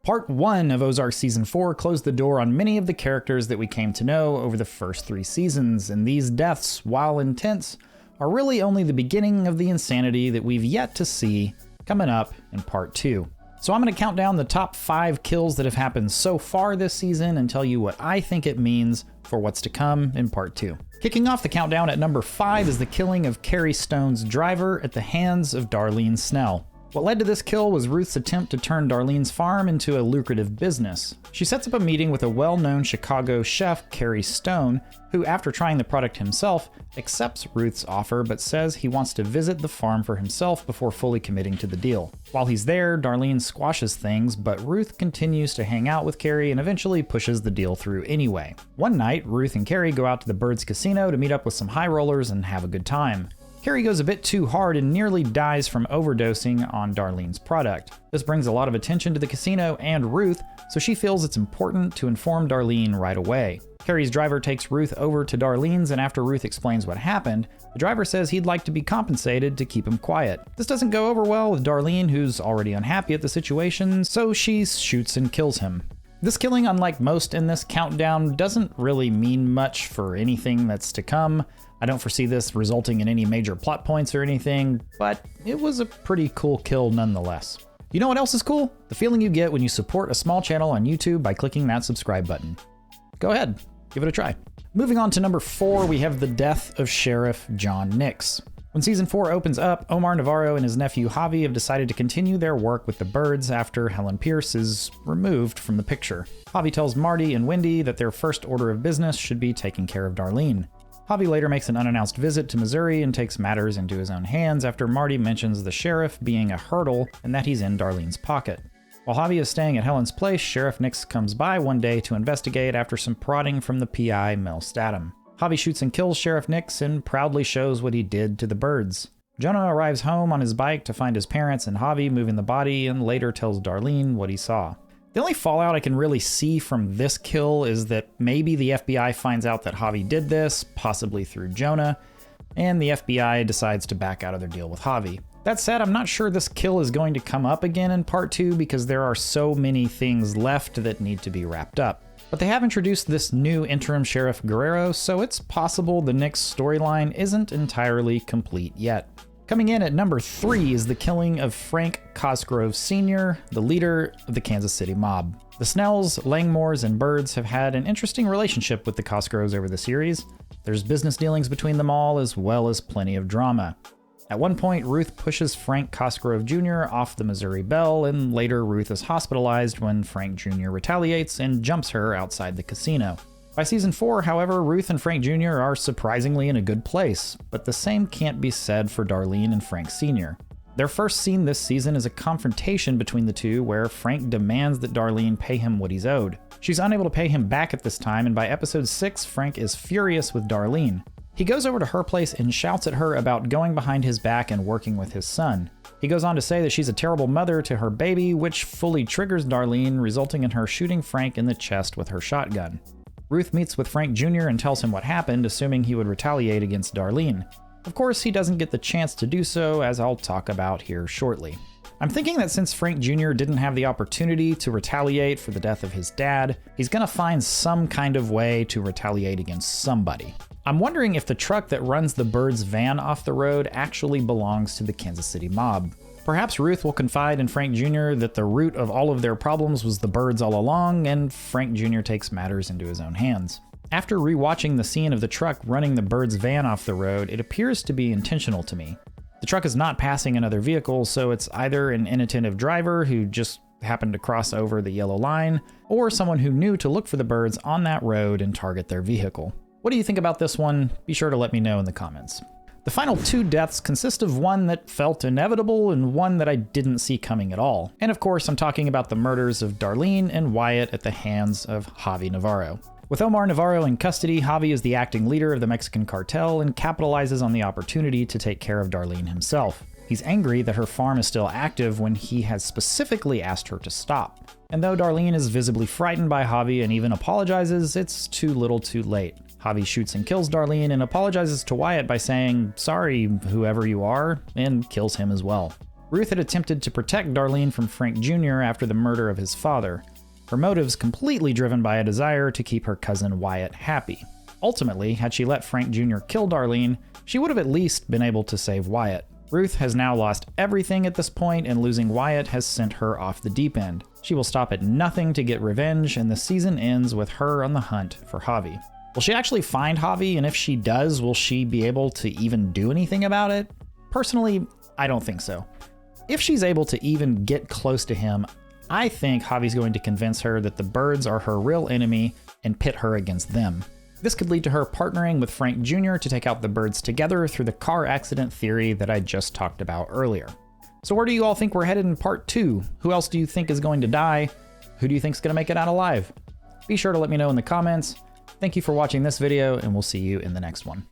Part 1 of Ozark Season 4 closed the door on many of the characters that we came to know over the first 3 seasons, and these deaths, while intense, are really only the beginning of the insanity that we've yet to see coming up in Part 2. So I'm going to count down the top 5 kills that have happened so far this season and tell you what I think it means for what's to come in Part 2. Kicking off the countdown at number 5 is the killing of Carrie Stone's driver at the hands of Darlene Snell. What led to this kill was Ruth's attempt to turn Darlene's farm into a lucrative business. She sets up a meeting with a well-known Chicago chef, Carrie Stone, who, after trying the product himself, accepts Ruth's offer but says he wants to visit the farm for himself before fully committing to the deal. While he's there, Darlene squashes things, but Ruth continues to hang out with Carrie and eventually pushes the deal through anyway. One night, Ruth and Carrie go out to the Birds Casino to meet up with some high rollers and have a good time. Carrie goes a bit too hard and nearly dies from overdosing on Darlene's product. This brings a lot of attention to the casino and Ruth, so she feels it's important to inform Darlene right away. Carrie's driver takes Ruth over to Darlene's, and after Ruth explains what happened, the driver says he'd like to be compensated to keep him quiet. This doesn't go over well with Darlene, who's already unhappy at the situation, so she shoots and kills him. This killing, unlike most in this countdown, doesn't really mean much for anything that's to come. I don't foresee this resulting in any major plot points or anything, but it was a pretty cool kill nonetheless. You know what else is cool? The feeling you get when you support a small channel on YouTube by clicking that subscribe button. Go ahead, give it a try. Moving on to number 4, we have the death of Sheriff John Nix. When Season 4 opens up, Omar Navarro and his nephew Javi have decided to continue their work with the Birds after Helen Pierce is removed from the picture. Javi tells Marty and Wendy that their first order of business should be taking care of Darlene. Javi later makes an unannounced visit to Missouri and takes matters into his own hands after Marty mentions the sheriff being a hurdle and that he's in Darlene's pocket. While Javi is staying at Helen's place, Sheriff Nix comes by one day to investigate after some prodding from the PI, Mel Statham. Javi shoots and kills Sheriff Nix and proudly shows what he did to the Birds. Jonah arrives home on his bike to find his parents and Javi moving the body and later tells Darlene what he saw. The only fallout I can really see from this kill is that maybe the FBI finds out that Javi did this, possibly through Jonah, and the FBI decides to back out of their deal with Javi. That said, I'm not sure this kill is going to come up again in Part 2 because there are so many things left that need to be wrapped up. But they have introduced this new interim Sheriff Guerrero, so it's possible the Nix storyline isn't entirely complete yet. Coming in at number 3 is the killing of Frank Cosgrove Sr., the leader of the Kansas City mob. The Snells, Langmores, and Birds have had an interesting relationship with the Cosgroves over the series. There's business dealings between them all, as well as plenty of drama. At one point, Ruth pushes Frank Cosgrove Jr. off the Missouri Belle, and later Ruth is hospitalized when Frank Jr. retaliates and jumps her outside the casino. By Season 4, however, Ruth and Frank Jr. are surprisingly in a good place, but the same can't be said for Darlene and Frank Sr. Their first scene this season is a confrontation between the two where Frank demands that Darlene pay him what he's owed. She's unable to pay him back at this time, and by episode 6, Frank is furious with Darlene. He goes over to her place and shouts at her about going behind his back and working with his son. He goes on to say that she's a terrible mother to her baby, which fully triggers Darlene, resulting in her shooting Frank in the chest with her shotgun. Ruth meets with Frank Jr. and tells him what happened, assuming he would retaliate against Darlene. Of course, he doesn't get the chance to do so, as I'll talk about here shortly. I'm thinking that since Frank Jr. didn't have the opportunity to retaliate for the death of his dad, he's gonna find some kind of way to retaliate against somebody. I'm wondering if the truck that runs the Birds van off the road actually belongs to the Kansas City mob. Perhaps Ruth will confide in Frank Jr. that the root of all of their problems was the Birds all along, and Frank Jr. takes matters into his own hands. After rewatching the scene of the truck running the Birds van off the road, it appears to be intentional to me. The truck is not passing another vehicle, so it's either an inattentive driver who just happened to cross over the yellow line, or someone who knew to look for the Birds on that road and target their vehicle. What do you think about this one? Be sure to let me know in the comments. The final 2 deaths consist of one that felt inevitable and one that I didn't see coming at all. And of course, I'm talking about the murders of Darlene and Wyatt at the hands of Javi Navarro. With Omar Navarro in custody, Javi is the acting leader of the Mexican cartel and capitalizes on the opportunity to take care of Darlene himself. He's angry that her farm is still active when he has specifically asked her to stop. And though Darlene is visibly frightened by Javi and even apologizes, it's too little too late. Javi shoots and kills Darlene and apologizes to Wyatt by saying, "Sorry, whoever you are," and kills him as well. Ruth had attempted to protect Darlene from Frank Jr. after the murder of his father, her motives completely driven by a desire to keep her cousin Wyatt happy. Ultimately, had she let Frank Jr. kill Darlene, she would have at least been able to save Wyatt. Ruth has now lost everything at this point, and losing Wyatt has sent her off the deep end. She will stop at nothing to get revenge, and the season ends with her on the hunt for Javi. Will she actually find Javi, and if she does, will she be able to even do anything about it? Personally, I don't think so. If she's able to even get close to him, I think Javi's going to convince her that the birds are her real enemy and pit her against them. This could lead to her partnering with Frank Jr. to take out the birds together through the car accident theory that I just talked about earlier. So where do you all think we're headed in part 2? Who else do you think is going to die? Who do you think is going to make it out alive? Be sure to let me know in the comments. Thank you for watching this video, and we'll see you in the next one.